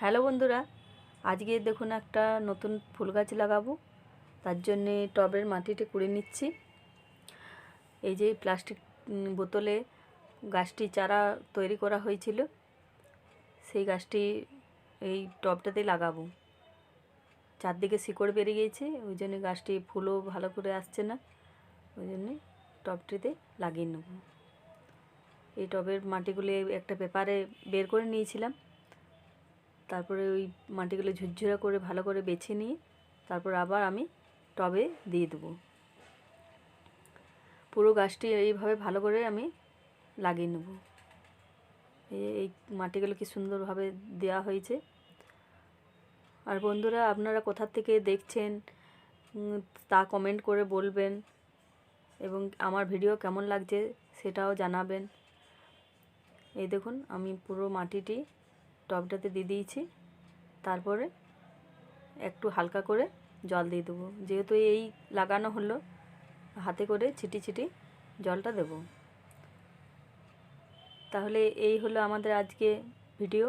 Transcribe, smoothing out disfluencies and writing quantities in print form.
Hello বন্ধুরা, আজকে দেখুন একটা নতুন ফুল গাছ লাগাবো। তার জন্যে টবের মাটিটা কুড়ে নিচ্ছি। এই যে প্লাস্টিক বোতলে গাছটি চারা তৈরি করা হয়েছিল, সেই গাছটি এই টবটাতে লাগাবো। চারদিকে শিকড় বেরিয়ে গিয়েছে, ওই জন্য গাছটি ফুলও ভালো করে আসছে না, ওই জন্যে টবটিতে লাগিয়ে নেব। এই টবের মাটিগুলো একটা পেপারে বের করে নিয়েছিলাম, তারপরে ওই মাটিগুলো ঝুরঝুরা করে ভালো করে বেছে নিয়ে তারপর আবার আমি টবে দিয়ে দেবো। পুরো গাছটি এইভাবে ভালো করে আমি লাগিয়ে নেব। এই মাটিগুলো কি সুন্দরভাবে দেওয়া হয়েছে। আর বন্ধুরা, আপনারা কোথা থেকে দেখছেন তা কমেন্ট করে বলবেন, এবং আমার ভিডিও কেমন লাগছে সেটাও জানাবেন। এই দেখুন, আমি পুরো মাটিটি টবটাতে দিয়ে দিয়েছি। তারপরে একটু হালকা করে জল দিয়ে দেবো। যেহেতু এই লাগানো হলো, হাতে করে ছিটি ছিটি জলটা দেব। তাহলে এই হলো আমাদের আজকে ভিডিও।